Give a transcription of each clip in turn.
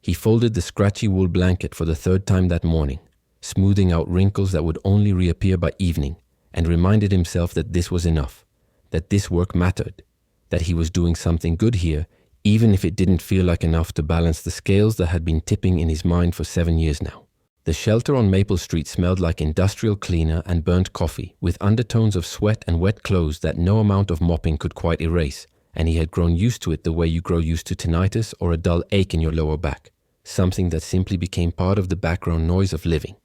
He folded the scratchy wool blanket for the third time that morning, smoothing out wrinkles that would only reappear by evening, and reminded himself that this was enough, that this work mattered, that he was doing something good here, even if it didn't feel like enough to balance the scales that had been tipping in his mind for 7 years now. The shelter on Maple Street smelled like industrial cleaner and burnt coffee, with undertones of sweat and wet clothes that no amount of mopping could quite erase, and he had grown used to it the way you grow used to tinnitus or a dull ache in your lower back, something that simply became part of the background noise of living.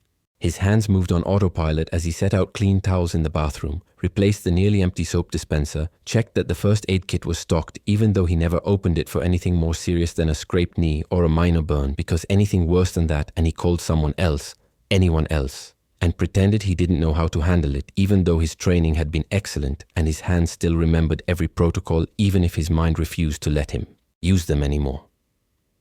His hands moved on autopilot as he set out clean towels in the bathroom, replaced the nearly empty soap dispenser, checked that the first aid kit was stocked even though he never opened it for anything more serious than a scraped knee or a minor burn, because anything worse than that and he called someone else, anyone else, and pretended he didn't know how to handle it even though his training had been excellent and his hands still remembered every protocol even if his mind refused to let him use them anymore.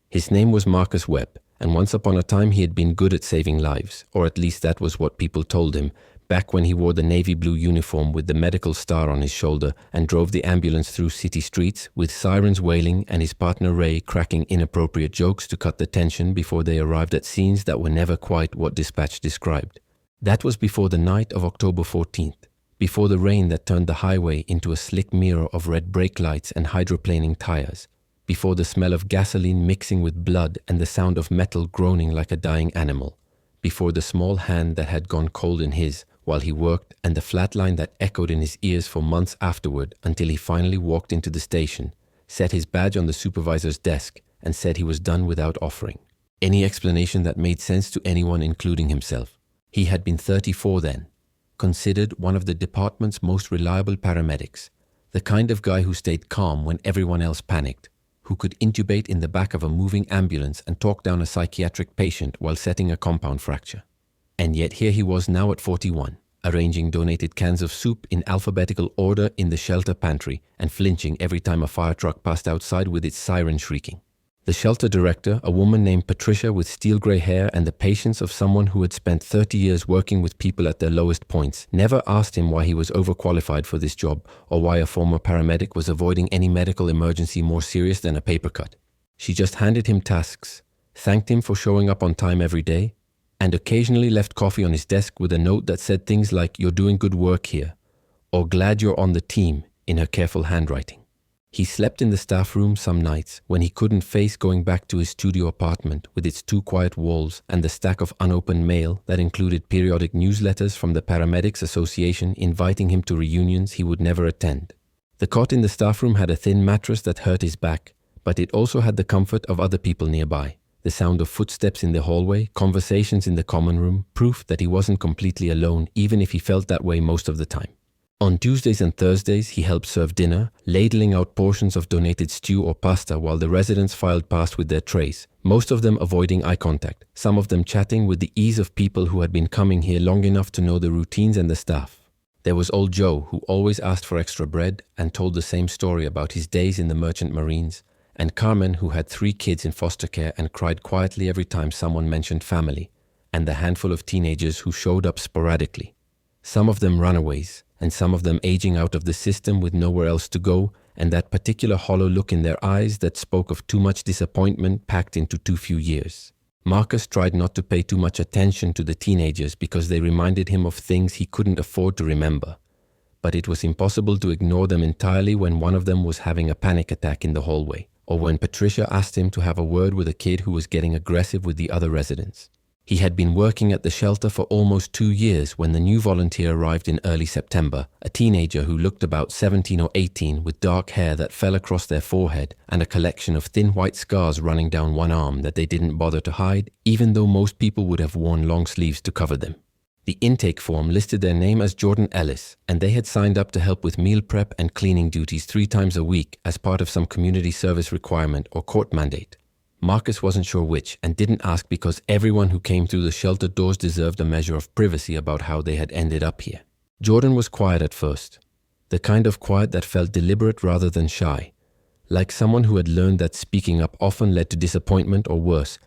His name was Marcus Webb, and once upon a time he had been good at saving lives, or at least that was what people told him, back when he wore the navy blue uniform with the medical star on his shoulder and drove the ambulance through city streets with sirens wailing and his partner Ray cracking inappropriate jokes to cut the tension before they arrived at scenes that were never quite what dispatch described. That was before the night of October 14th, before the rain that turned the highway into a slick mirror of red brake lights and hydroplaning tires, before the smell of gasoline mixing with blood and the sound of metal groaning like a dying animal, before the small hand that had gone cold in his while he worked and the flat line that echoed in his ears for months afterward until he finally walked into the station, set his badge on the supervisor's desk, and said he was done without offering any explanation that made sense to anyone, including himself. He had been 34 then, considered one of the department's most reliable paramedics, the kind of guy who stayed calm when everyone else panicked, who could intubate in the back of a moving ambulance and talk down a psychiatric patient while setting a compound fracture. And yet here he was now at 41, arranging donated cans of soup in alphabetical order in the shelter pantry and flinching every time a fire truck passed outside with its siren shrieking. The shelter director, a woman named Patricia with steel gray hair and the patience of someone who had spent 30 years working with people at their lowest points, never asked him why he was overqualified for this job or why a former paramedic was avoiding any medical emergency more serious than a paper cut. She just handed him tasks, thanked him for showing up on time every day, and occasionally left coffee on his desk with a note that said things like "You're doing good work here," or "Glad you're on the team" in her careful handwriting. He slept in the staff room some nights when he couldn't face going back to his studio apartment with its 2 quiet walls and the stack of unopened mail that included periodic newsletters from the Paramedics Association inviting him to reunions he would never attend. The cot in the staff room had a thin mattress that hurt his back, but it also had the comfort of other people nearby, the sound of footsteps in the hallway, conversations in the common room, proof that he wasn't completely alone even if he felt that way most of the time. On Tuesdays and Thursdays, he helped serve dinner, ladling out portions of donated stew or pasta while the residents filed past with their trays, most of them avoiding eye contact, some of them chatting with the ease of people who had been coming here long enough to know the routines and the staff. There was old Joe, who always asked for extra bread and told the same story about his days in the Merchant Marines, and Carmen, who had 3 kids in foster care and cried quietly every time someone mentioned family, and the handful of teenagers who showed up sporadically, some of them runaways, and some of them aging out of the system with nowhere else to go, and that particular hollow look in their eyes that spoke of too much disappointment packed into too few years. Marcus tried not to pay too much attention to the teenagers because they reminded him of things he couldn't afford to remember, but it was impossible to ignore them entirely when one of them was having a panic attack in the hallway, or when Patricia asked him to have a word with a kid who was getting aggressive with the other residents. He had been working at the shelter for almost 2 years when the new volunteer arrived in early September, a teenager who looked about 17 or 18 with dark hair that fell across their forehead and a collection of thin white scars running down one arm that they didn't bother to hide, even though most people would have worn long sleeves to cover them. The intake form listed their name as Jordan Ellis, and they had signed up to help with meal prep and cleaning duties 3 times a week as part of some community service requirement or court mandate. Marcus wasn't sure which and didn't ask because everyone who came through the shelter doors deserved a measure of privacy about how they had ended up here. Jordan was quiet at first, the kind of quiet that felt deliberate rather than shy, like someone who had learned that speaking up often led to disappointment or worse,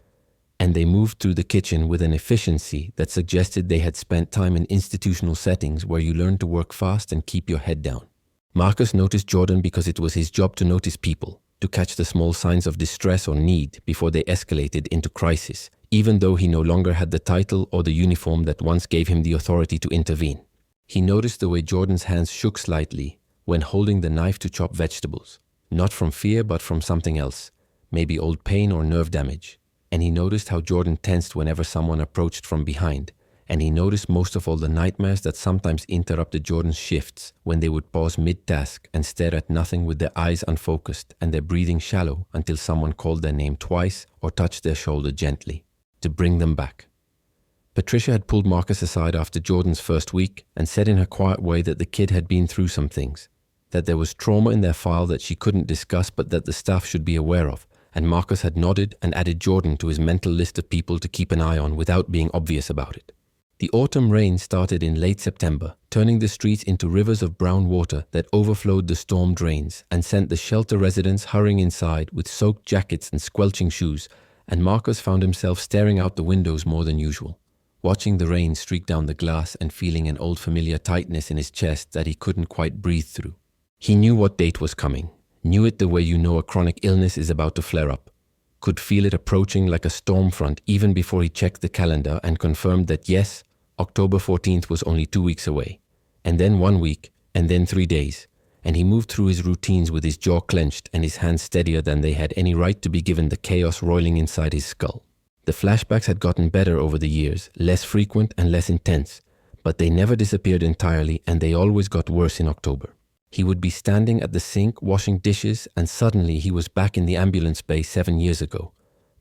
and they moved through the kitchen with an efficiency that suggested they had spent time in institutional settings where you learn to work fast and keep your head down. Marcus noticed Jordan because it was his job to notice people, to catch the small signs of distress or need before they escalated into crisis, even though he no longer had the title or the uniform that once gave him the authority to intervene. He noticed the way Jordan's hands shook slightly when holding the knife to chop vegetables, not from fear but from something else, maybe old pain or nerve damage. And he noticed how Jordan tensed whenever someone approached from behind, and he noticed most of all the nightmares that sometimes interrupted Jordan's shifts when they would pause mid-task and stare at nothing with their eyes unfocused and their breathing shallow until someone called their name twice or touched their shoulder gently to bring them back. Patricia had pulled Marcus aside after Jordan's first week and said in her quiet way that the kid had been through some things, that there was trauma in their file that she couldn't discuss but that the staff should be aware of, and Marcus had nodded and added Jordan to his mental list of people to keep an eye on without being obvious about it. The autumn rain started in late September, turning the streets into rivers of brown water that overflowed the storm drains and sent the shelter residents hurrying inside with soaked jackets and squelching shoes, and Marcus found himself staring out the windows more than usual, watching the rain streak down the glass and feeling an old familiar tightness in his chest that he couldn't quite breathe through. He knew what date was coming, knew it the way you know a chronic illness is about to flare up, could feel it approaching like a storm front even before he checked the calendar and confirmed that yes, October 14th was only 2 weeks away, and then 1 week, and then 3 days, and he moved through his routines with his jaw clenched and his hands steadier than they had any right to be given the chaos roiling inside his skull. The flashbacks had gotten better over the years, less frequent and less intense, but they never disappeared entirely and they always got worse in October. He would be standing at the sink washing dishes and suddenly he was back in the ambulance bay 7 years ago,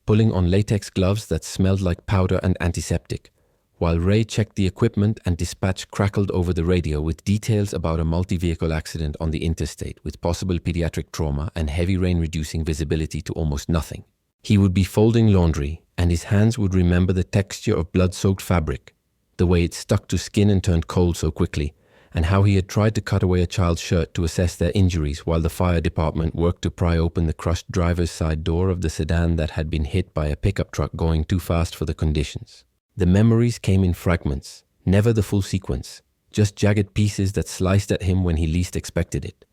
pulling on latex gloves that smelled like powder and antiseptic, while Ray checked the equipment and dispatch crackled over the radio with details about a multi-vehicle accident on the interstate with possible pediatric trauma and heavy rain reducing visibility to almost nothing. He would be folding laundry and his hands would remember the texture of blood-soaked fabric, the way it stuck to skin and turned cold so quickly, and how he had tried to cut away a child's shirt to assess their injuries while the fire department worked to pry open the crushed driver's side door of the sedan that had been hit by a pickup truck going too fast for the conditions. The memories came in fragments, never the full sequence, just jagged pieces that sliced at him when he least expected it.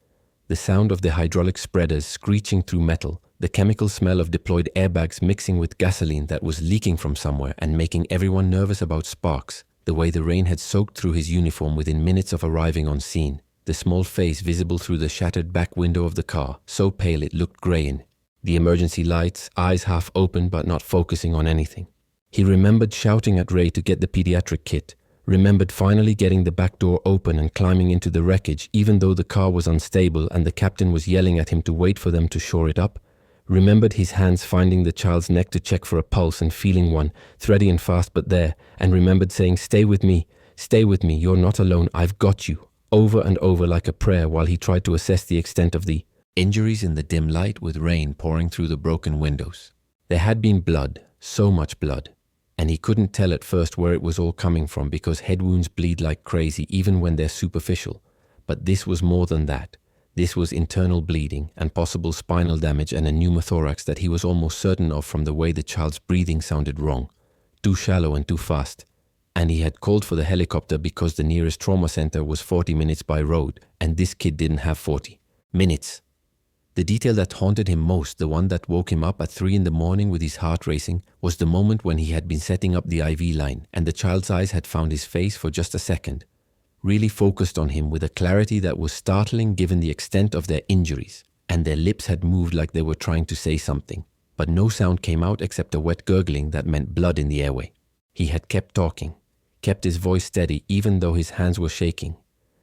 The sound of the hydraulic spreaders screeching through metal, the chemical smell of deployed airbags mixing with gasoline that was leaking from somewhere and making everyone nervous about sparks, the way the rain had soaked through his uniform within minutes of arriving on scene, the small face visible through the shattered back window of the car, so pale it looked grey in, the emergency lights, eyes half open but not focusing on anything. He remembered shouting at Ray to get the pediatric kit, remembered finally getting the back door open and climbing into the wreckage even though the car was unstable and the captain was yelling at him to wait for them to shore it up, remembered his hands finding the child's neck to check for a pulse and feeling one, thready and fast but there, and remembered saying, stay with me, you're not alone, I've got you, over and over like a prayer while he tried to assess the extent of the injuries in the dim light with rain pouring through the broken windows. There had been blood, so much blood, and he couldn't tell at first where it was all coming from because head wounds bleed like crazy even when they're superficial. But this was more than that. This was internal bleeding and possible spinal damage and a pneumothorax that he was almost certain of from the way the child's breathing sounded wrong, too shallow and too fast. And he had called for the helicopter because the nearest trauma center was 40 minutes by road, and this kid didn't have 40 minutes. The detail that haunted him most, the one that woke him up at 3 a.m. with his heart racing, was the moment when he had been setting up the IV line and the child's eyes had found his face for just a second, really focused on him with a clarity that was startling given the extent of their injuries, and their lips had moved like they were trying to say something, but no sound came out except a wet gurgling that meant blood in the airway. He had kept talking, kept his voice steady even though his hands were shaking,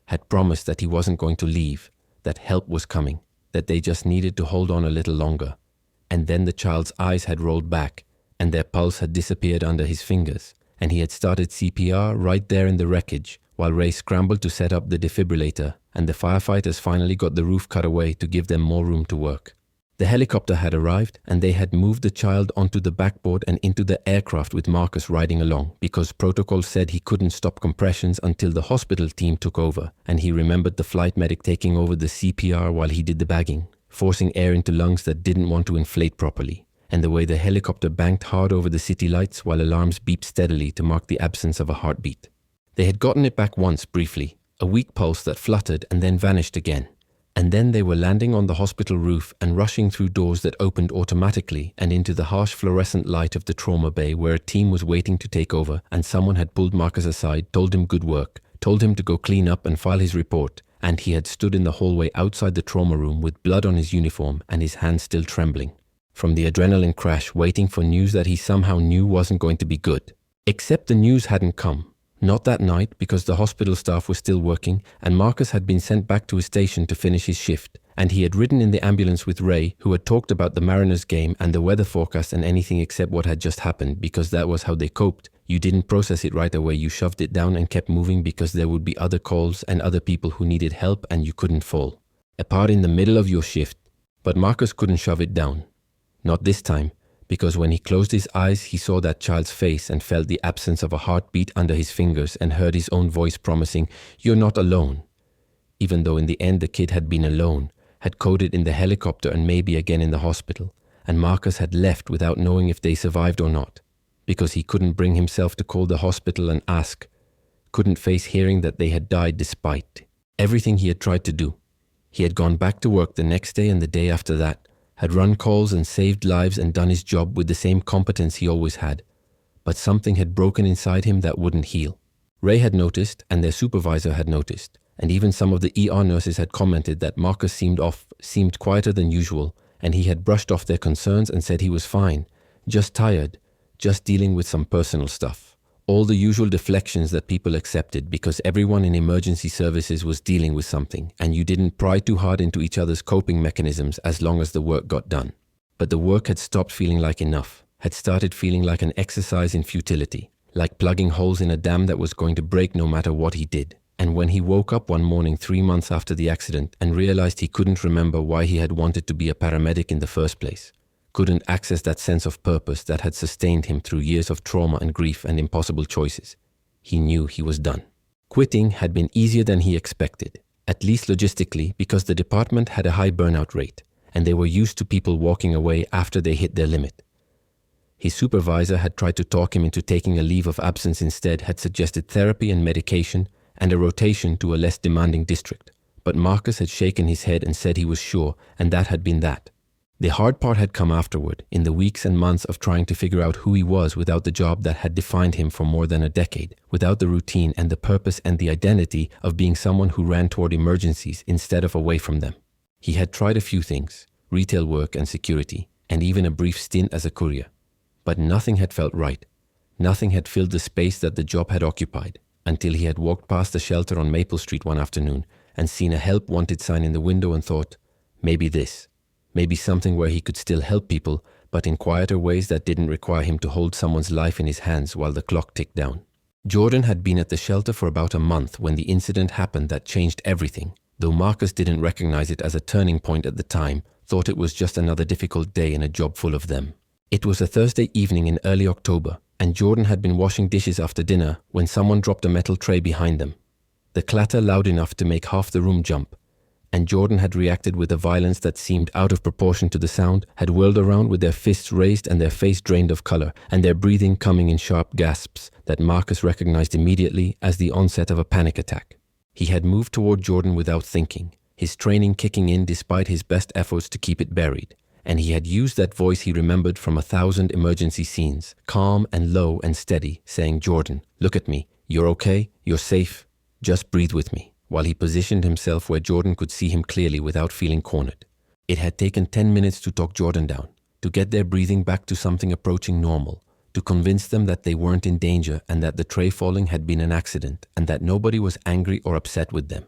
had promised that he wasn't going to leave, that help was coming, that they just needed to hold on a little longer. And then the child's eyes had rolled back and their pulse had disappeared under his fingers, and he had started CPR right there in the wreckage while Ray scrambled to set up the defibrillator and the firefighters finally got the roof cut away to give them more room to work. The helicopter had arrived and they had moved the child onto the backboard and into the aircraft with Marcus riding along because protocol said he couldn't stop compressions until the hospital team took over, and he remembered the flight medic taking over the CPR while he did the bagging, forcing air into lungs that didn't want to inflate properly, and the way the helicopter banked hard over the city lights while alarms beeped steadily to mark the absence of a heartbeat. They had gotten it back once briefly, a weak pulse that fluttered and then vanished again, And then they were landing on the hospital roof and rushing through doors that opened automatically and into the harsh fluorescent light of the trauma bay where a team was waiting to take over, and someone had pulled Marcus aside, told him good work, told him to go clean up and file his report, and he had stood in the hallway outside the trauma room with blood on his uniform and his hands still trembling from the adrenaline crash, waiting for news that he somehow knew wasn't going to be good. Except the news hadn't come. Not that night, because the hospital staff was still working and Marcus had been sent back to his station to finish his shift, and he had ridden in the ambulance with Ray, who had talked about the Mariners game and the weather forecast and anything except what had just happened, because that was how they coped. You didn't process it right away, you shoved it down and kept moving because there would be other calls and other people who needed help and you couldn't fall apart in the middle of your shift. But Marcus couldn't shove it down. Not this time. Because when he closed his eyes, he saw that child's face and felt the absence of a heartbeat under his fingers and heard his own voice promising, "You're not alone." Even though in the end the kid had been alone, had coded in the helicopter and maybe again in the hospital, and Marcus had left without knowing if they survived or not, because he couldn't bring himself to call the hospital and ask, couldn't face hearing that they had died despite everything he had tried to do. He had gone back to work the next day and the day after that, had run calls and saved lives and done his job with the same competence he always had. But something had broken inside him that wouldn't heal. Ray had noticed, and their supervisor had noticed, and even some of the ER nurses had commented that Marcus seemed off, seemed quieter than usual, and he had brushed off their concerns and said he was fine, just tired, just dealing with some personal stuff. All the usual deflections that people accepted because everyone in emergency services was dealing with something, and you didn't pry too hard into each other's coping mechanisms as long as the work got done. But the work had stopped feeling like enough, had started feeling like an exercise in futility, like plugging holes in a dam that was going to break no matter what he did. And when he woke up one morning 3 months after the accident and realized he couldn't remember why he had wanted to be a paramedic in the first place, couldn't access that sense of purpose that had sustained him through years of trauma and grief and impossible choices, he knew he was done. Quitting had been easier than he expected, at least logistically, because the department had a high burnout rate, and they were used to people walking away after they hit their limit. His supervisor had tried to talk him into taking a leave of absence instead, had suggested therapy and medication and a rotation to a less demanding district. But Marcus had shaken his head and said he was sure, and that had been that. The hard part had come afterward, in the weeks and months of trying to figure out who he was without the job that had defined him for more than a decade, without the routine and the purpose and the identity of being someone who ran toward emergencies instead of away from them. He had tried a few things, retail work and security, and even a brief stint as a courier. But nothing had felt right. Nothing had filled the space that the job had occupied, until he had walked past the shelter on Maple Street one afternoon and seen a help wanted sign in the window and thought, maybe this. Maybe something where he could still help people, but in quieter ways that didn't require him to hold someone's life in his hands while the clock ticked down. Jordan had been at the shelter for about a month when the incident happened that changed everything, though Marcus didn't recognize it as a turning point at the time, thought it was just another difficult day in a job full of them. It was a Thursday evening in early October, and Jordan had been washing dishes after dinner when someone dropped a metal tray behind them. The clatter loud enough to make half the room jump, and Jordan had reacted with a violence that seemed out of proportion to the sound, had whirled around with their fists raised and their face drained of color, and their breathing coming in sharp gasps that Marcus recognized immediately as the onset of a panic attack. He had moved toward Jordan without thinking, his training kicking in despite his best efforts to keep it buried, and he had used that voice he remembered from 1,000 emergency scenes, calm and low and steady, saying, "Jordan, look at me, you're okay, you're safe, just breathe with me," while he positioned himself where Jordan could see him clearly without feeling cornered. It had taken 10 minutes to talk Jordan down, to get their breathing back to something approaching normal, to convince them that they weren't in danger and that the tray falling had been an accident and that nobody was angry or upset with them.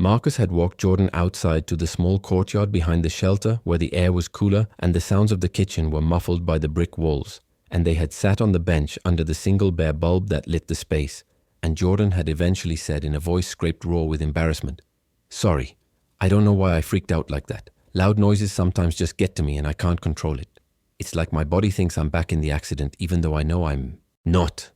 Marcus had walked Jordan outside to the small courtyard behind the shelter where the air was cooler and the sounds of the kitchen were muffled by the brick walls, and they had sat on the bench under the single bare bulb that lit the space. And Jordan had eventually said in a voice scraped raw with embarrassment, "Sorry, I don't know why I freaked out like that. Loud noises sometimes just get to me and I can't control it. It's like my body thinks I'm back in the accident even though I know I'm not."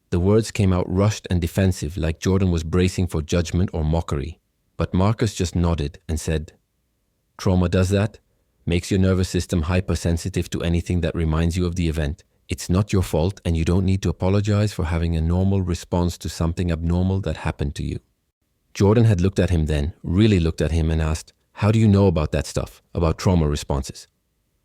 The words came out rushed and defensive, like Jordan was bracing for judgment or mockery. But Marcus just nodded and said, "Trauma does that, makes your nervous system hypersensitive to anything that reminds you of the event. It's not your fault and you don't need to apologize for having a normal response to something abnormal that happened to you." Jordan had looked at him then, really looked at him and asked, How do you know about that stuff, about trauma responses?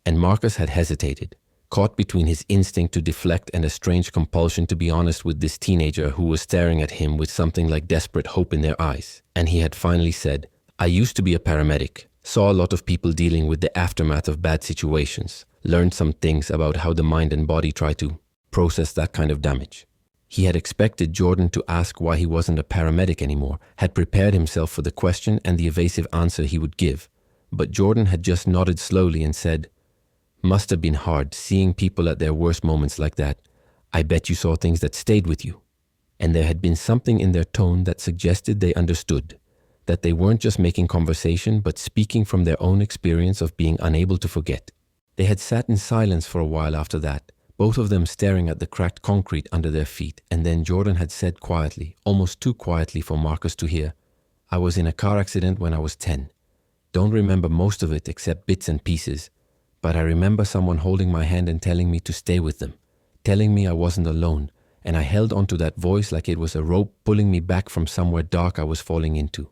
And Marcus had hesitated, caught between his instinct to deflect and a strange compulsion to be honest with this teenager who was staring at him with something like desperate hope in their eyes. And he had finally said, I used to be a paramedic, saw a lot of people dealing with the aftermath of bad situations, learned some things about how the mind and body try to process that kind of damage. He had expected Jordan to ask why he wasn't a paramedic anymore, had prepared himself for the question and the evasive answer he would give. But Jordan had just nodded slowly and said, Must have been hard seeing people at their worst moments like that. I bet you saw things that stayed with you. And there had been something in their tone that suggested they understood, that they weren't just making conversation but speaking from their own experience of being unable to forget. They had sat in silence for a while after that, both of them staring at the cracked concrete under their feet, and then Jordan had said quietly, almost too quietly for Marcus to hear, I was in a car accident when I was 10. Don't remember most of it except bits and pieces, but I remember someone holding my hand and telling me to stay with them, telling me I wasn't alone, and I held onto that voice like it was a rope pulling me back from somewhere dark I was falling into.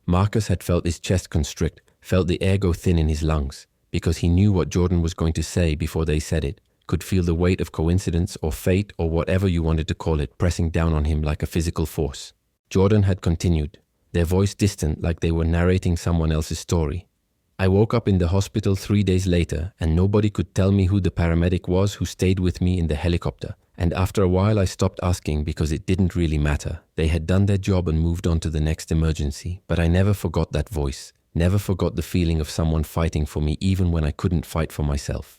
Marcus had felt his chest constrict, felt the air go thin in his lungs, because he knew what Jordan was going to say before they said it, could feel the weight of coincidence or fate or whatever you wanted to call it pressing down on him like a physical force. Jordan had continued, their voice distant like they were narrating someone else's story. I woke up in the hospital 3 days later and nobody could tell me who the paramedic was who stayed with me in the helicopter. And after a while I stopped asking because it didn't really matter. They had done their job and moved on to the next emergency. But I never forgot that voice, never forgot the feeling of someone fighting for me even when I couldn't fight for myself.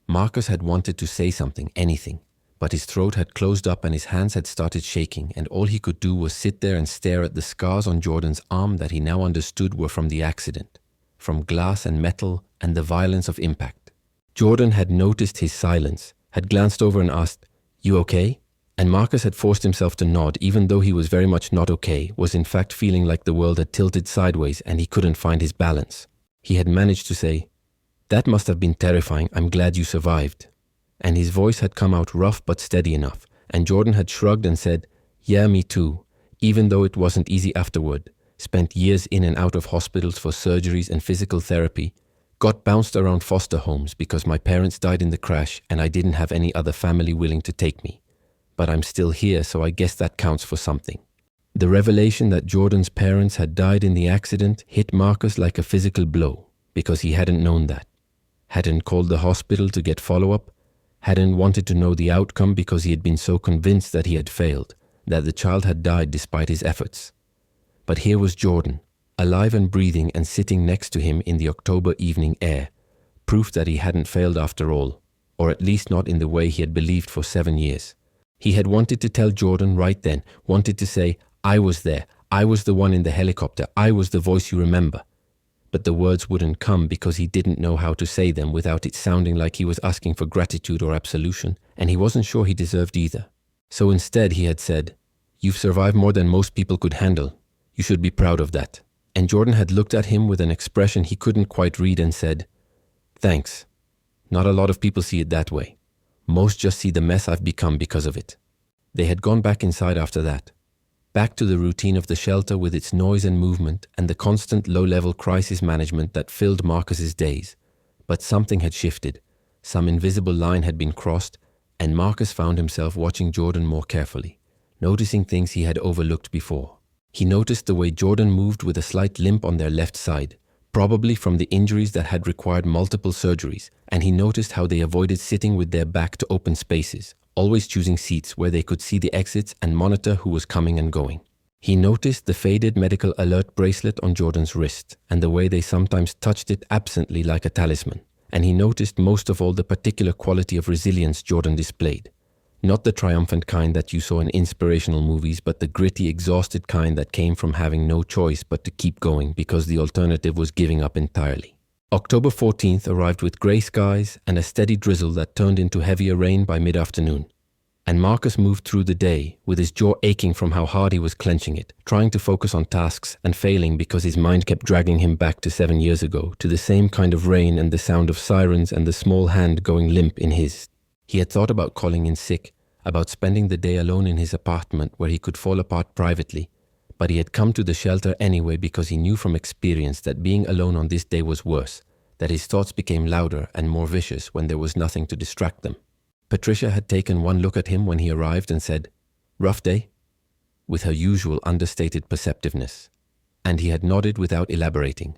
Marcus had wanted to say something, anything, but his throat had closed up and his hands had started shaking, and all he could do was sit there and stare at the scars on Jordan's arm that he now understood were from the accident, from glass and metal and the violence of impact. Jordan had noticed his silence, had glanced over and asked, You okay? And Marcus had forced himself to nod, even though he was very much not okay, was in fact feeling like the world had tilted sideways and he couldn't find his balance. He had managed to say, That must have been terrifying, I'm glad you survived. And his voice had come out rough but steady enough, and Jordan had shrugged and said, Yeah, me too, even though it wasn't easy afterward. Spent years in and out of hospitals for surgeries and physical therapy, got bounced around foster homes because my parents died in the crash and I didn't have any other family willing to take me. But I'm still here, so I guess that counts for something. The revelation that Jordan's parents had died in the accident hit Marcus like a physical blow, because he hadn't known that. Hadn't called the hospital to get follow-up, hadn't wanted to know the outcome because he had been so convinced that he had failed, that the child had died despite his efforts. But here was Jordan, alive and breathing and sitting next to him in the October evening air, proof that he hadn't failed after all, or at least not in the way he had believed for 7 years. He had wanted to tell Jordan right then, wanted to say, I was there, I was the one in the helicopter, I was the voice you remember. But the words wouldn't come because he didn't know how to say them without it sounding like he was asking for gratitude or absolution, and he wasn't sure he deserved either. So instead he had said, You've survived more than most people could handle. You should be proud of that. And Jordan had looked at him with an expression he couldn't quite read and said, Thanks. Not a lot of people see it that way. Most just see the mess I've become because of it. They had gone back inside after that. Back to the routine of the shelter with its noise and movement and the constant low-level crisis management that filled Marcus's days. But something had shifted. Some invisible line had been crossed, and Marcus found himself watching Jordan more carefully, noticing things he had overlooked before. He noticed the way Jordan moved with a slight limp on their left side, probably from the injuries that had required multiple surgeries, and he noticed how they avoided sitting with their back to open spaces, always choosing seats where they could see the exits and monitor who was coming and going. He noticed the faded medical alert bracelet on Jordan's wrist and the way they sometimes touched it absently like a talisman. And he noticed most of all the particular quality of resilience Jordan displayed. Not the triumphant kind that you saw in inspirational movies, but the gritty, exhausted kind that came from having no choice but to keep going because the alternative was giving up entirely. October 14th arrived with grey skies and a steady drizzle that turned into heavier rain by mid-afternoon. And Marcus moved through the day with his jaw aching from how hard he was clenching it, trying to focus on tasks and failing because his mind kept dragging him back to 7 years ago, to the same kind of rain and the sound of sirens and the small hand going limp in his. He had thought about calling in sick, about spending the day alone in his apartment where he could fall apart privately, But he had come to the shelter anyway because he knew from experience that being alone on this day was worse, that his thoughts became louder and more vicious when there was nothing to distract them. Patricia had taken one look at him when he arrived and said, "Rough day?" with her usual understated perceptiveness. And he had nodded without elaborating,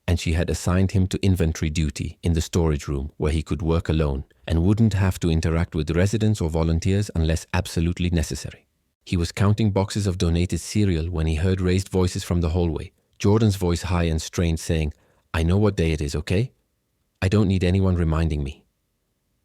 and she had assigned him to inventory duty in the storage room where he could work alone and wouldn't have to interact with residents or volunteers unless absolutely necessary. He was counting boxes of donated cereal when he heard raised voices from the hallway, Jordan's voice high and strained saying, "I know what day it is, okay? I don't need anyone reminding me."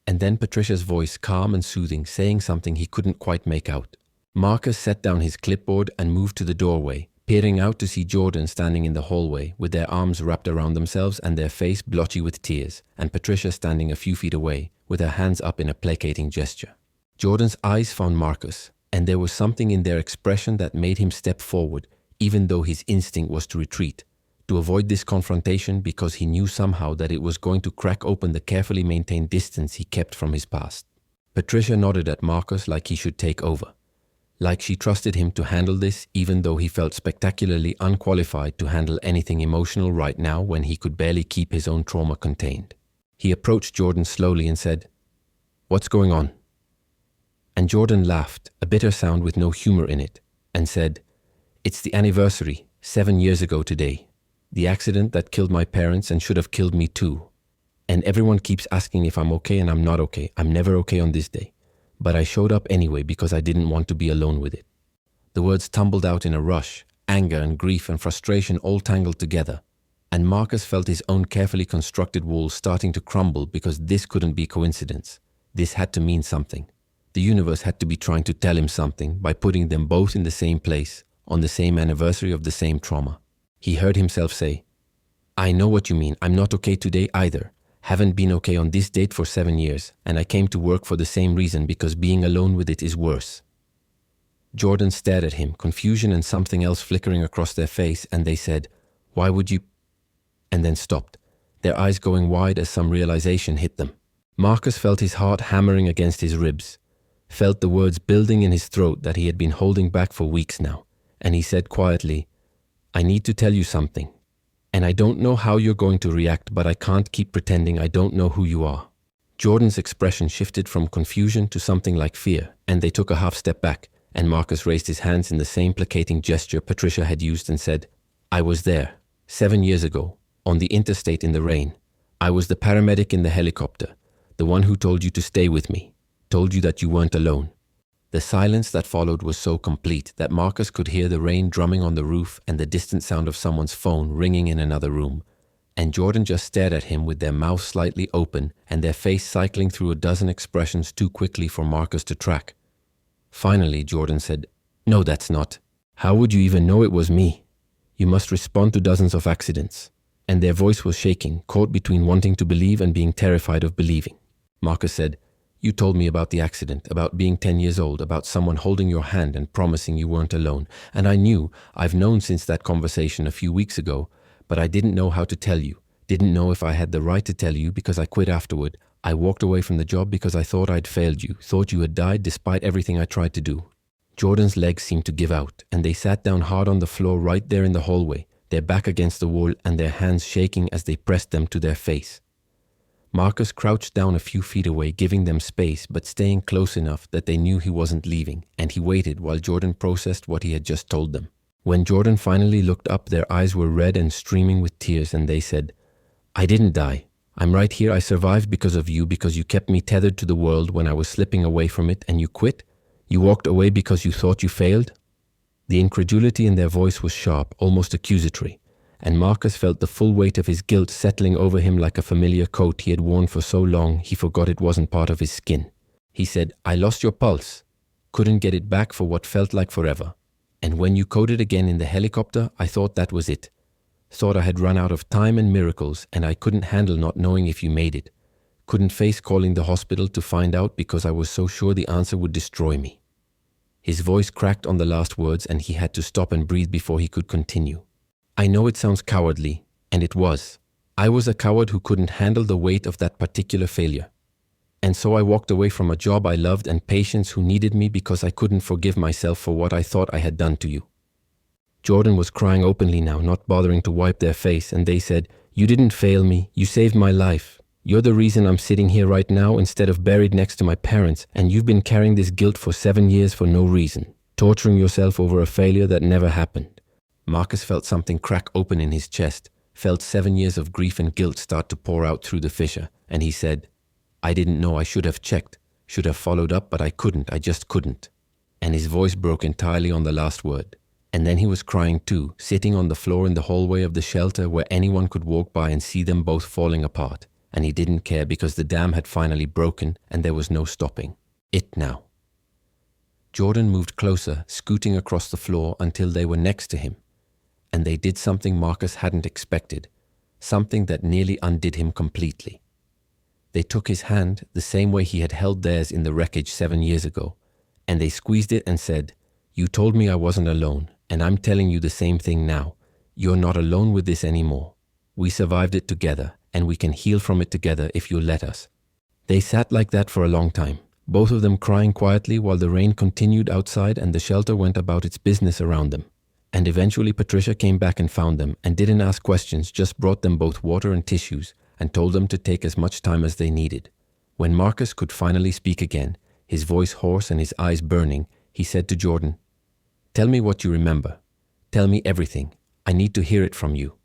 And then Patricia's voice, calm and soothing, saying something he couldn't quite make out. Marcus set down his clipboard and moved to the doorway, peering out to see Jordan standing in the hallway with their arms wrapped around themselves and their face blotchy with tears, and Patricia standing a few feet away with her hands up in a placating gesture. Jordan's eyes found Marcus, and there was something in their expression that made him step forward, even though his instinct was to retreat, to avoid this confrontation because he knew somehow that it was going to crack open the carefully maintained distance he kept from his past. Patricia nodded at Marcus like he should take over, like she trusted him to handle this even though he felt spectacularly unqualified to handle anything emotional right now when he could barely keep his own trauma contained. He approached Jordan slowly and said, "What's going on?" And Jordan laughed, a bitter sound with no humor in it, and said, "It's the anniversary, 7 years ago today. The accident that killed my parents and should have killed me too. And everyone keeps asking if I'm okay and I'm not okay. I'm never okay on this day. But I showed up anyway because I didn't want to be alone with it." The words tumbled out in a rush, anger and grief and frustration all tangled together, and Marcus felt his own carefully constructed walls starting to crumble because this couldn't be coincidence. This had to mean something. The universe had to be trying to tell him something by putting them both in the same place, on the same anniversary of the same trauma. He heard himself say, "I know what you mean. I'm not okay today either. Haven't been okay on this date for 7 years, and I came to work for the same reason because being alone with it is worse." Jordan stared at him, confusion and something else flickering across their face, and they said, "Why would you?" and then stopped, their eyes going wide as some realization hit them. Marcus felt his heart hammering against his ribs, felt the words building in his throat that he had been holding back for weeks now, and he said quietly, "I need to tell you something. And I don't know how you're going to react, but I can't keep pretending I don't know who you are." Jordan's expression shifted from confusion to something like fear, and they took a half step back, and Marcus raised his hands in the same placating gesture Patricia had used and said, "I was there, 7 years ago, on the interstate in the rain. I was the paramedic in the helicopter, the one who told you to stay with me, told you that you weren't alone." The silence that followed was so complete that Marcus could hear the rain drumming on the roof and the distant sound of someone's phone ringing in another room. And Jordan just stared at him with their mouths slightly open and their face cycling through a dozen expressions too quickly for Marcus to track. Finally, Jordan said, "No, that's not. How would you even know it was me? You must respond to dozens of accidents." And their voice was shaking, caught between wanting to believe and being terrified of believing. Marcus said, "You told me about the accident, about being 10 years old, about someone holding your hand and promising you weren't alone. And I've known since that conversation a few weeks ago, but I didn't know how to tell you, didn't know if I had the right to tell you because I quit afterward. I walked away from the job because I thought I'd failed you, thought you had died despite everything I tried to do." Jordan's legs seemed to give out, and they sat down hard on the floor right there in the hallway, their back against the wall and their hands shaking as they pressed them to their face. Marcus crouched down a few feet away, giving them space but staying close enough that they knew he wasn't leaving, and he waited while Jordan processed what he had just told them. When Jordan finally looked up, their eyes were red and streaming with tears, and they said, "I didn't die. I'm right here. I survived because of you, because you kept me tethered to the world when I was slipping away from it, and you quit? You walked away because you thought you failed?" The incredulity in their voice was sharp, almost accusatory, and Marcus felt the full weight of his guilt settling over him like a familiar coat he had worn for so long he forgot it wasn't part of his skin. He said, "I lost your pulse, couldn't get it back for what felt like forever. And when you coded again in the helicopter, I thought that was it. Thought I had run out of time and miracles, and I couldn't handle not knowing if you made it. Couldn't face calling the hospital to find out because I was so sure the answer would destroy me." His voice cracked on the last words, and he had to stop and breathe before he could continue. "I know it sounds cowardly, and it was. I was a coward who couldn't handle the weight of that particular failure. And so I walked away from a job I loved and patients who needed me because I couldn't forgive myself for what I thought I had done to you." Jordan was crying openly now, not bothering to wipe their face, and they said, "You didn't fail me. You saved my life. You're the reason I'm sitting here right now instead of buried next to my parents, and you've been carrying this guilt for 7 years for no reason, torturing yourself over a failure that never happened." Marcus felt something crack open in his chest, felt 7 years of grief and guilt start to pour out through the fissure, and he said, "I didn't know. I should have checked, should have followed up, but I couldn't. I just couldn't." And his voice broke entirely on the last word. And then he was crying too, sitting on the floor in the hallway of the shelter where anyone could walk by and see them both falling apart. And he didn't care because the dam had finally broken and there was no stopping it now. Jordan moved closer, scooting across the floor until they were next to him. And they did something Marcus hadn't expected, something that nearly undid him completely. They took his hand the same way he had held theirs in the wreckage 7 years ago, and they squeezed it and said, "You told me I wasn't alone, and I'm telling you the same thing now. You're not alone with this anymore. We survived it together, and we can heal from it together if you let us." They sat like that for a long time, both of them crying quietly while the rain continued outside and the shelter went about its business around them. And eventually Patricia came back and found them and didn't ask questions, just brought them both water and tissues and told them to take as much time as they needed. When Marcus could finally speak again, his voice hoarse and his eyes burning, he said to Jordan, "Tell me what you remember. Tell me everything. I need to hear it from you."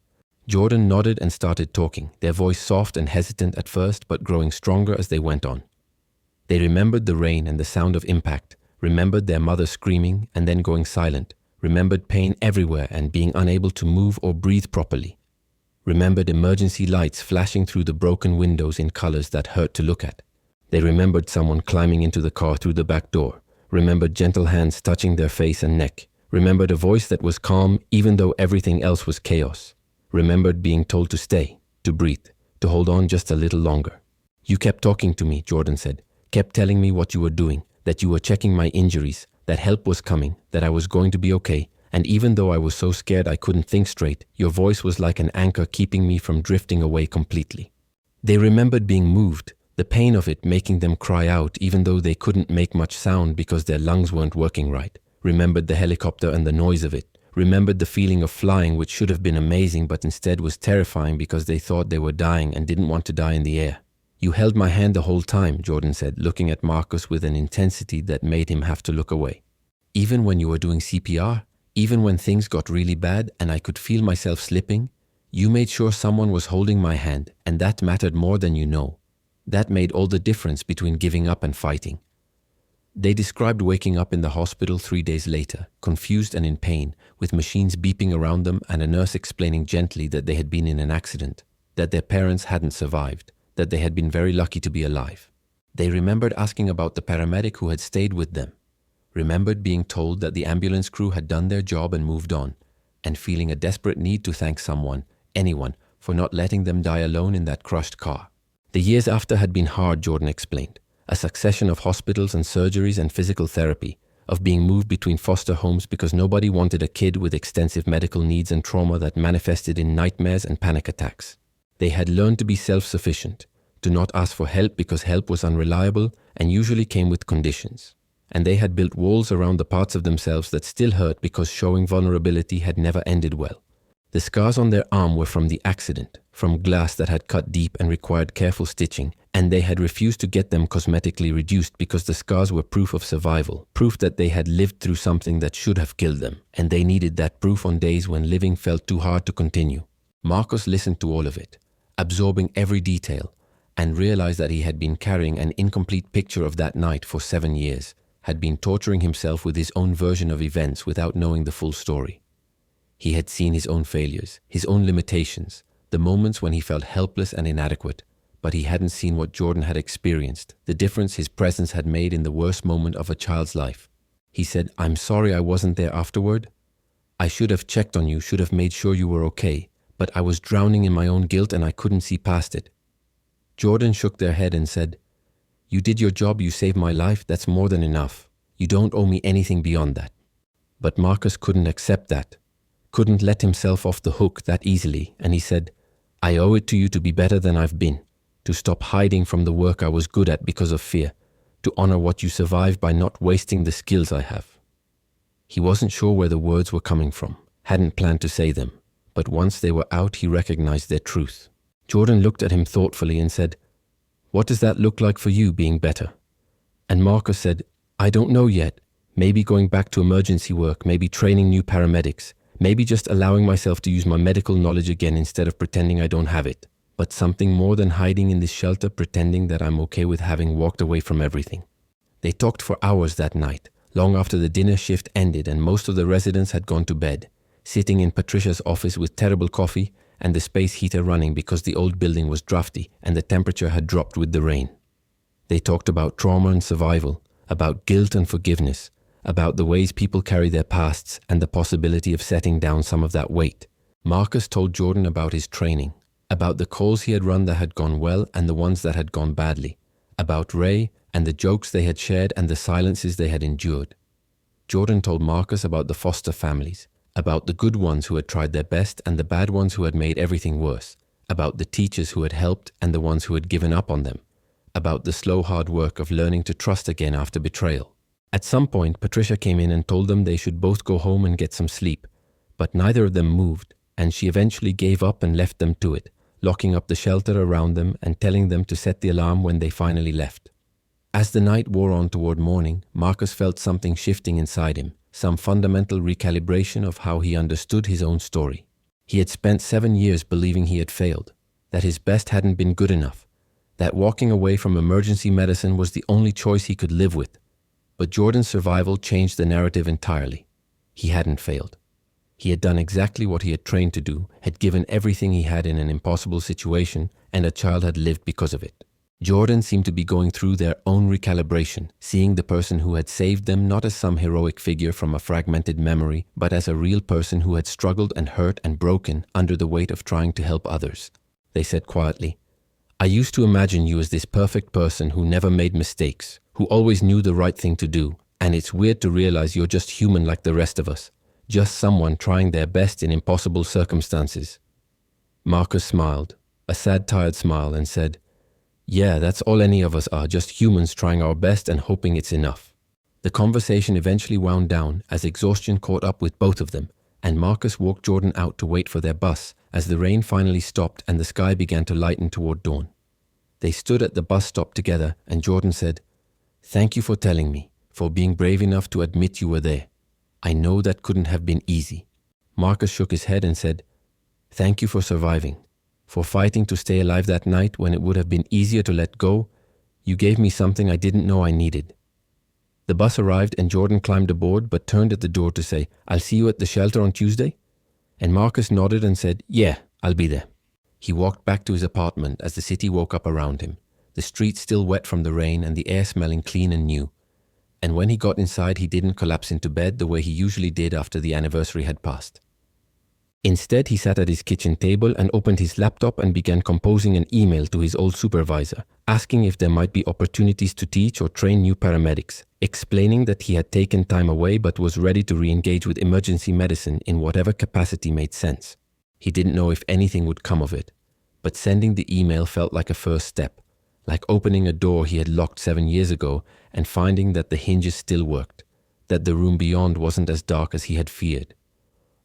Jordan nodded and started talking, their voice soft and hesitant at first, but growing stronger as they went on. They remembered the rain and the sound of impact, remembered their mother screaming and then going silent, remembered pain everywhere and being unable to move or breathe properly, remembered emergency lights flashing through the broken windows in colors that hurt to look at. They remembered someone climbing into the car through the back door, remembered gentle hands touching their face and neck, remembered a voice that was calm even though everything else was chaos, remembered being told to stay, to breathe, to hold on just a little longer. "You kept talking to me," Jordan said, "kept telling me what you were doing, that you were checking my injuries, that help was coming, that I was going to be okay, and even though I was so scared I couldn't think straight, your voice was like an anchor keeping me from drifting away completely." They remembered being moved, the pain of it making them cry out even though they couldn't make much sound because their lungs weren't working right, remembered the helicopter and the noise of it, remembered the feeling of flying, which should have been amazing but instead was terrifying because they thought they were dying and didn't want to die in the air. "You held my hand the whole time," Jordan said, looking at Marcus with an intensity that made him have to look away. "Even when you were doing CPR, even when things got really bad and I could feel myself slipping, you made sure someone was holding my hand, and that mattered more than you know. That made all the difference between giving up and fighting." They described waking up in the hospital 3 days later, confused and in pain, with machines beeping around them and a nurse explaining gently that they had been in an accident, that their parents hadn't survived, that they had been very lucky to be alive. They remembered asking about the paramedic who had stayed with them, remembered being told that the ambulance crew had done their job and moved on, and feeling a desperate need to thank someone, anyone, for not letting them die alone in that crushed car. The years after had been hard, Jordan explained. A succession of hospitals and surgeries and physical therapy, of being moved between foster homes because nobody wanted a kid with extensive medical needs and trauma that manifested in nightmares and panic attacks. They had learned to be self-sufficient, to not ask for help because help was unreliable and usually came with conditions. And they had built walls around the parts of themselves that still hurt because showing vulnerability had never ended well. The scars on their arm were from the accident, from glass that had cut deep and required careful stitching, and they had refused to get them cosmetically reduced because the scars were proof of survival, proof that they had lived through something that should have killed them, and they needed that proof on days when living felt too hard to continue. Marcus listened to all of it, absorbing every detail, and realized that he had been carrying an incomplete picture of that night for 7 years, had been torturing himself with his own version of events without knowing the full story. He had seen his own failures, his own limitations, the moments when he felt helpless and inadequate, but he hadn't seen what Jordan had experienced, the difference his presence had made in the worst moment of a child's life. He said, "I'm sorry I wasn't there afterward. I should have checked on you, should have made sure you were okay, but I was drowning in my own guilt and I couldn't see past it." Jordan shook their head and said, "You did your job, you saved my life, that's more than enough. You don't owe me anything beyond that." But Marcus couldn't accept that, couldn't let himself off the hook that easily, and he said, "I owe it to you to be better than I've been, to stop hiding from the work I was good at because of fear, to honor what you survived by not wasting the skills I have." He wasn't sure where the words were coming from. hadn't planned to say them, but once they were out, he recognized their truth. Jordan looked at him thoughtfully and said, "What does that look like for you, being better?" And Marcus said, "I don't know yet. Maybe going back to emergency work, maybe training new paramedics, maybe just allowing myself to use my medical knowledge again instead of pretending I don't have it. But something more than hiding in this shelter, pretending that I'm okay with having walked away from everything." They talked for hours that night, long after the dinner shift ended and most of the residents had gone to bed, sitting in Patricia's office with terrible coffee and the space heater running because the old building was drafty and the temperature had dropped with the rain. They talked about trauma and survival, about guilt and forgiveness, about the ways people carry their pasts and the possibility of setting down some of that weight. Marcus told Jordan about his training, about the calls he had run that had gone well and the ones that had gone badly, about Ray and the jokes they had shared and the silences they had endured. Jordan told Marcus about the foster families, about the good ones who had tried their best and the bad ones who had made everything worse, about the teachers who had helped and the ones who had given up on them, about the slow hard work of learning to trust again after betrayal. At some point, Patricia came in and told them they should both go home and get some sleep, but neither of them moved, and she eventually gave up and left them to it, locking up the shelter around them and telling them to set the alarm when they finally left. As the night wore on toward morning, Marcus felt something shifting inside him, some fundamental recalibration of how he understood his own story. He had spent 7 years believing he had failed, that his best hadn't been good enough, that walking away from emergency medicine was the only choice he could live with. But Jordan's survival changed the narrative entirely. He hadn't failed. He had done exactly what he had trained to do, had given everything he had in an impossible situation, and a child had lived because of it. Jordan seemed to be going through their own recalibration, seeing the person who had saved them not as some heroic figure from a fragmented memory, but as a real person who had struggled and hurt and broken under the weight of trying to help others. They said quietly, "I used to imagine you as this perfect person who never made mistakes, who always knew the right thing to do, and it's weird to realize you're just human like the rest of us, just someone trying their best in impossible circumstances." Marcus smiled, a sad, tired smile, and said, "Yeah, that's all any of us are, just humans trying our best and hoping it's enough." The conversation eventually wound down as exhaustion caught up with both of them, and Marcus walked Jordan out to wait for their bus as the rain finally stopped and the sky began to lighten toward dawn. They stood at the bus stop together and Jordan said, "Thank you for telling me, for being brave enough to admit you were there. I know that couldn't have been easy." Marcus shook his head and said, "Thank you for surviving. For fighting to stay alive that night when it would have been easier to let go. You gave me something I didn't know I needed." The bus arrived and Jordan climbed aboard but turned at the door to say, "I'll see you at the shelter on Tuesday?" And Marcus nodded and said, "Yeah, I'll be there." He walked back to his apartment as the city woke up around him, the streets still wet from the rain and the air smelling clean and new. And when he got inside, he didn't collapse into bed the way he usually did after the anniversary had passed. Instead, he sat at his kitchen table and opened his laptop and began composing an email to his old supervisor, asking if there might be opportunities to teach or train new paramedics, explaining that he had taken time away but was ready to re-engage with emergency medicine in whatever capacity made sense. He didn't know if anything would come of it, but sending the email felt like a first step, like opening a door he had locked 7 years ago and finding that the hinges still worked, that the room beyond wasn't as dark as he had feared.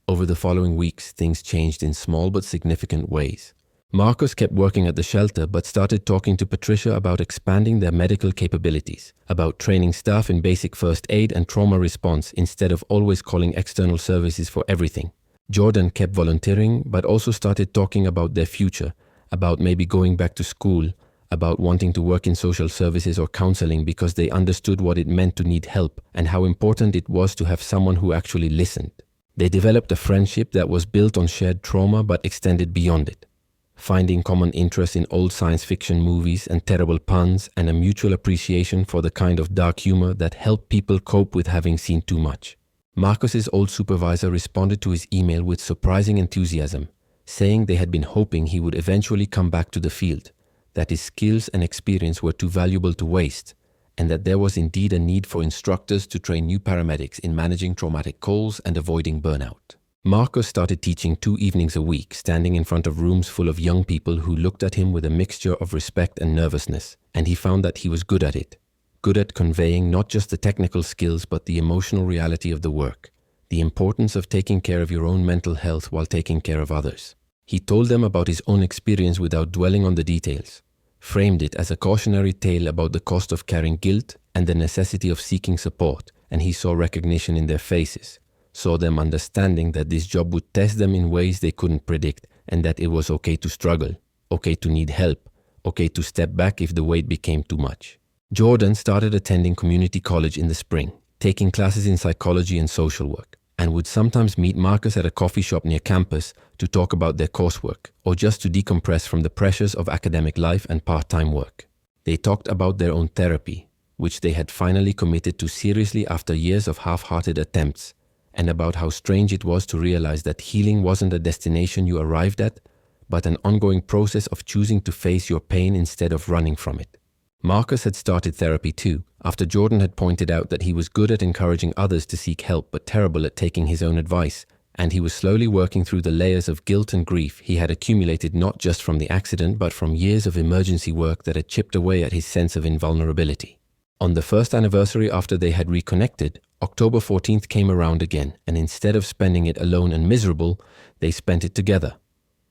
Over the following weeks, things changed in small but significant ways. Marcus kept working at the shelter but started talking to Patricia about expanding their medical capabilities, about training staff in basic first aid and trauma response instead of always calling external services for everything. Jordan kept volunteering but also started talking about their future, about maybe going back to school, about wanting to work in social services or counseling because they understood what it meant to need help and how important it was to have someone who actually listened. They developed a friendship that was built on shared trauma but extended beyond it, finding common interest in old science fiction movies and terrible puns and a mutual appreciation for the kind of dark humor that helped people cope with having seen too much. Marcus's old supervisor responded to his email with surprising enthusiasm, saying they had been hoping he would eventually come back to the field, that his skills and experience were too valuable to waste, and that there was indeed a need for instructors to train new paramedics in managing traumatic calls and avoiding burnout. Marcus started teaching 2 evenings a week, standing in front of rooms full of young people who looked at him with a mixture of respect and nervousness, and he found that he was good at it, good at conveying not just the technical skills but the emotional reality of the work, the importance of taking care of your own mental health while taking care of others. He told them about his own experience without dwelling on the details, framed it as a cautionary tale about the cost of carrying guilt and the necessity of seeking support, and he saw recognition in their faces, saw them understanding that this job would test them in ways they couldn't predict, and that it was okay to struggle, okay to need help, okay to step back if the weight became too much. Jordan started attending community college in the spring, taking classes in psychology and social work, and would sometimes meet Marcus at a coffee shop near campus to talk about their coursework, or just to decompress from the pressures of academic life and part-time work. They talked about their own therapy, which they had finally committed to seriously after years of half-hearted attempts, and about how strange it was to realize that healing wasn't a destination you arrived at, but an ongoing process of choosing to face your pain instead of running from it. Marcus had started therapy too, after Jordan had pointed out that he was good at encouraging others to seek help but terrible at taking his own advice, and he was slowly working through the layers of guilt and grief he had accumulated not just from the accident but from years of emergency work that had chipped away at his sense of invulnerability. On the first anniversary after they had reconnected, October 14th came around again, and instead of spending it alone and miserable, they spent it together.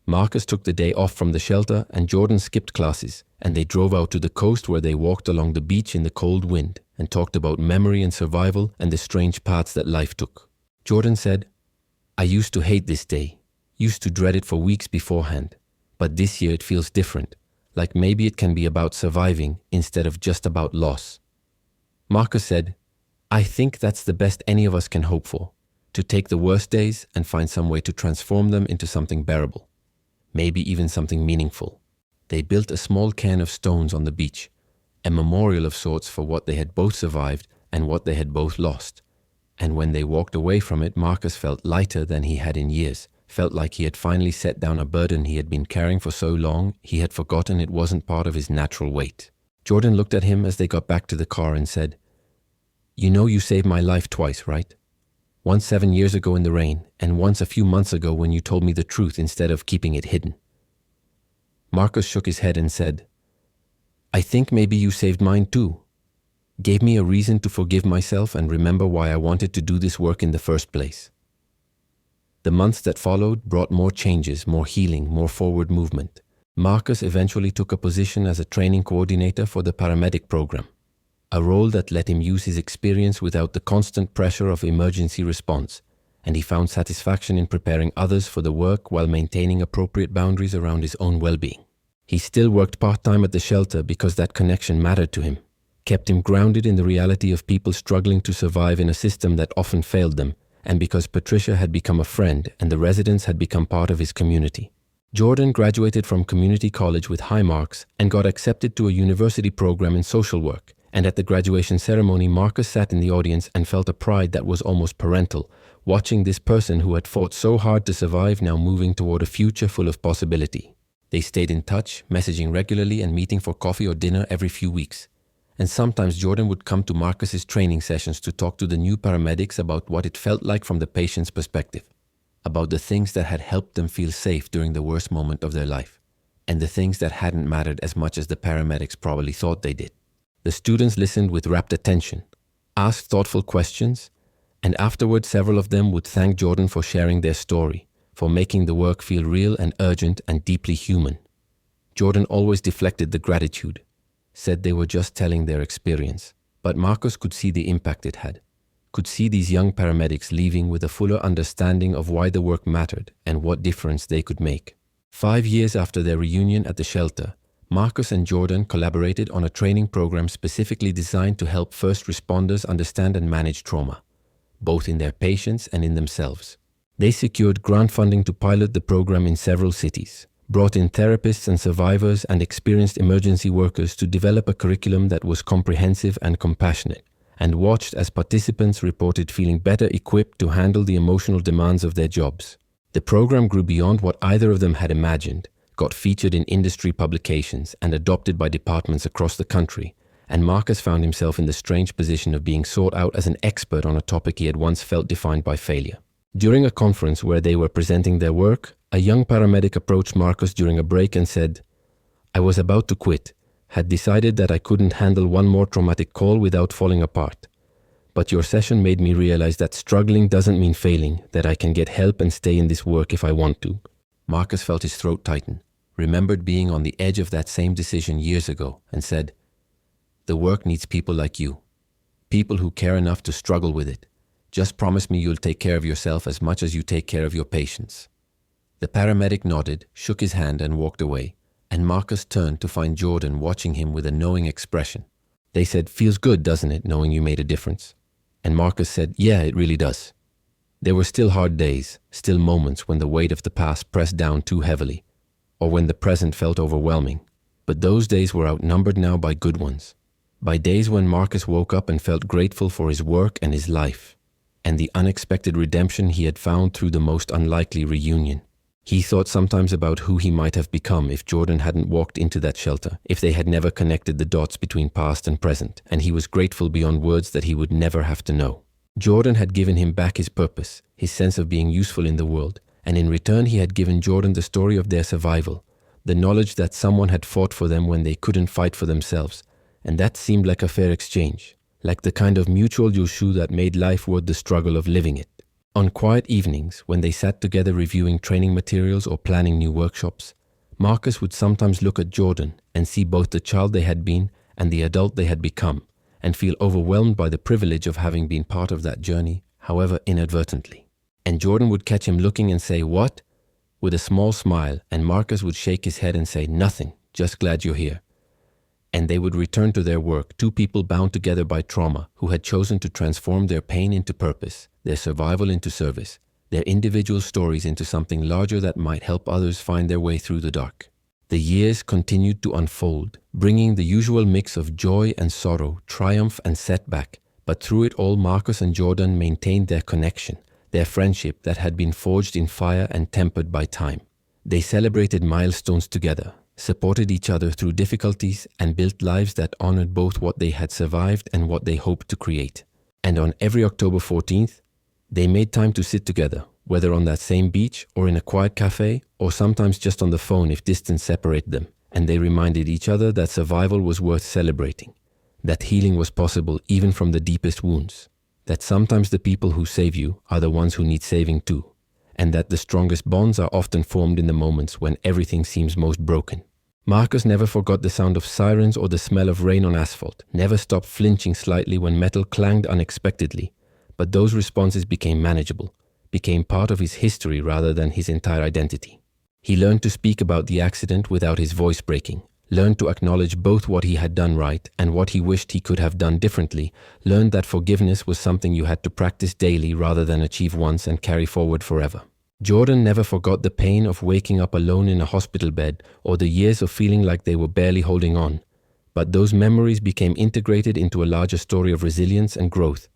Marcus took the day off from the shelter and Jordan skipped classes, and they drove out to the coast where they walked along the beach in the cold wind and talked about memory and survival and the strange paths that life took. Jordan said, "I used to hate this day, used to dread it for weeks beforehand, but this year it feels different, like maybe it can be about surviving instead of just about loss." Marcus said, "I think that's the best any of us can hope for, to take the worst days and find some way to transform them into something bearable. Maybe even something meaningful." They built a small cairn of stones on the beach, a memorial of sorts for what they had both survived and what they had both lost. And when they walked away from it, Marcus felt lighter than he had in years, felt like he had finally set down a burden he had been carrying for so long he had forgotten it wasn't part of his natural weight. Jordan looked at him as they got back to the car and said, "You know you saved my life twice, right? Once 7 years ago in the rain, and once a few months ago when you told me the truth instead of keeping it hidden." Marcus shook his head and said, "I think maybe you saved mine too. Gave me a reason to forgive myself and remember why I wanted to do this work in the first place." The months that followed brought more changes, more healing, more forward movement. Marcus eventually took a position as a training coordinator for the paramedic program, a role that let him use his experience without the constant pressure of emergency response, and he found satisfaction in preparing others for the work while maintaining appropriate boundaries around his own well-being. He still worked part-time at the shelter because that connection mattered to him, kept him grounded in the reality of people struggling to survive in a system that often failed them, and because Patricia had become a friend and the residents had become part of his community. Jordan graduated from community college with high marks and got accepted to a university program in social work, and at the graduation ceremony, Marcus sat in the audience and felt a pride that was almost parental, watching this person who had fought so hard to survive now moving toward a future full of possibility. They stayed in touch, messaging regularly and meeting for coffee or dinner every few weeks. And sometimes Jordan would come to Marcus's training sessions to talk to the new paramedics about what it felt like from the patient's perspective, about the things that had helped them feel safe during the worst moment of their life, and the things that hadn't mattered as much as the paramedics probably thought they did. The students listened with rapt attention, asked thoughtful questions, and afterward several of them would thank Jordan for sharing their story, for making the work feel real and urgent and deeply human. Jordan always deflected the gratitude, said they were just telling their experience, but Marcus could see the impact it had, could see these young paramedics leaving with a fuller understanding of why the work mattered and what difference they could make. 5 years after their reunion at the shelter, Marcus and Jordan collaborated on a training program specifically designed to help first responders understand and manage trauma, both in their patients and in themselves. They secured grant funding to pilot the program in several cities, brought in therapists and survivors and experienced emergency workers to develop a curriculum that was comprehensive and compassionate, and watched as participants reported feeling better equipped to handle the emotional demands of their jobs. The program grew beyond what either of them had imagined, got featured in industry publications and adopted by departments across the country, and Marcus found himself in the strange position of being sought out as an expert on a topic he had once felt defined by failure. During a conference where they were presenting their work, a young paramedic approached Marcus during a break and said, "I was about to quit, had decided that I couldn't handle one more traumatic call without falling apart. But your session made me realize that struggling doesn't mean failing, that I can get help and stay in this work if I want to. Marcus felt his throat tighten, remembered being on the edge of that same decision years ago, and said, "The work needs people like you. People who care enough to struggle with it. Just promise me you'll take care of yourself as much as you take care of your patients." The paramedic nodded, shook his hand and walked away, and Marcus turned to find Jordan watching him with a knowing expression. They said, "Feels good, doesn't it, knowing you made a difference?" And Marcus said, "Yeah, it really does." There were still hard days, still moments when the weight of the past pressed down too heavily, or when the present felt overwhelming. But those days were outnumbered now by good ones. By days when Marcus woke up and felt grateful for his work and his life, and the unexpected redemption he had found through the most unlikely reunion. He thought sometimes about who he might have become if Jordan hadn't walked into that shelter, if they had never connected the dots between past and present, and he was grateful beyond words that he would never have to know. Jordan had given him back his purpose, his sense of being useful in the world, and in return he had given Jordan the story of their survival, the knowledge that someone had fought for them when they couldn't fight for themselves, and that seemed like a fair exchange, like the kind of mutual Yushu that made life worth the struggle of living it. On quiet evenings, when they sat together reviewing training materials or planning new workshops, Marcus would sometimes look at Jordan and see both the child they had been and the adult they had become, and feel overwhelmed by the privilege of having been part of that journey, however inadvertently. And Jordan would catch him looking and say, "What?" with a small smile, and Marcus would shake his head and say, "Nothing, just glad you're here." And they would return to their work, two people bound together by trauma who had chosen to transform their pain into purpose, their survival into service, their individual stories into something larger that might help others find their way through the dark. The years continued to unfold, bringing the usual mix of joy and sorrow, triumph and setback, but through it all Marcus and Jordan maintained their connection, their friendship that had been forged in fire and tempered by time. They celebrated milestones together, supported each other through difficulties, and built lives that honored both what they had survived and what they hoped to create. And on every October 14th, they made time to sit together, whether on that same beach or in a quiet cafe, or sometimes just on the phone if distance separated them, and they reminded each other that survival was worth celebrating, that healing was possible even from the deepest wounds, that sometimes the people who save you are the ones who need saving too, and that the strongest bonds are often formed in the moments when everything seems most broken. Marcus never forgot the sound of sirens or the smell of rain on asphalt, never stopped flinching slightly when metal clanged unexpectedly, but those responses became manageable, became part of his history rather than his entire identity. He learned to speak about the accident without his voice breaking, learned to acknowledge both what he had done right and what he wished he could have done differently, learned that forgiveness was something you had to practice daily rather than achieve once and carry forward forever. Jordan never forgot the pain of waking up alone in a hospital bed or the years of feeling like they were barely holding on, but those memories became integrated into a larger story of resilience and growth,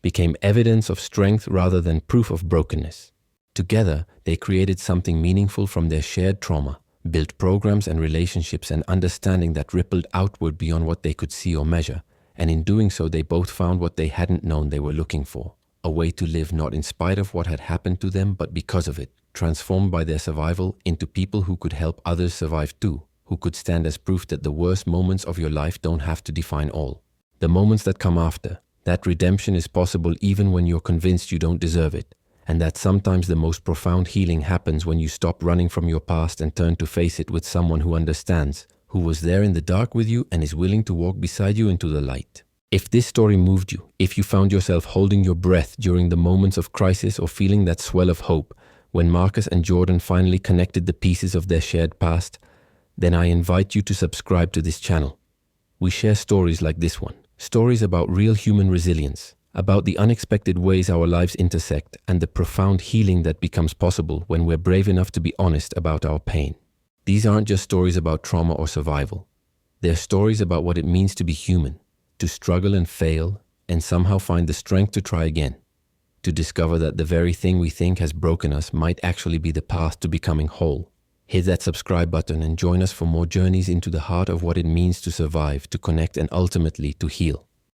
became evidence of strength rather than proof of brokenness. Together, they created something meaningful from their shared trauma, built programs and relationships and understanding that rippled outward beyond what they could see or measure, and in doing so they both found what they hadn't known they were looking for, a way to live not in spite of what had happened to them but because of it, transformed by their survival into people who could help others survive too, who could stand as proof that the worst moments of your life don't have to define all. The moments that come after, that redemption is possible even when you're convinced you don't deserve it, and that sometimes the most profound healing happens when you stop running from your past and turn to face it with someone who understands, who was there in the dark with you and is willing to walk beside you into the light. If this story moved you, if you found yourself holding your breath during the moments of crisis or feeling that swell of hope when Marcus and Jordan finally connected the pieces of their shared past, then I invite you to subscribe to this channel. We share stories like this one. Stories about real human resilience, about the unexpected ways our lives intersect and the profound healing that becomes possible when we're brave enough to be honest about our pain. These aren't just stories about trauma or survival. They're stories about what it means to be human, to struggle and fail and somehow find the strength to try again, to discover that the very thing we think has broken us might actually be the path to becoming whole. Hit that subscribe button and join us for more journeys into the heart of what it means to survive, to connect, and ultimately to heal.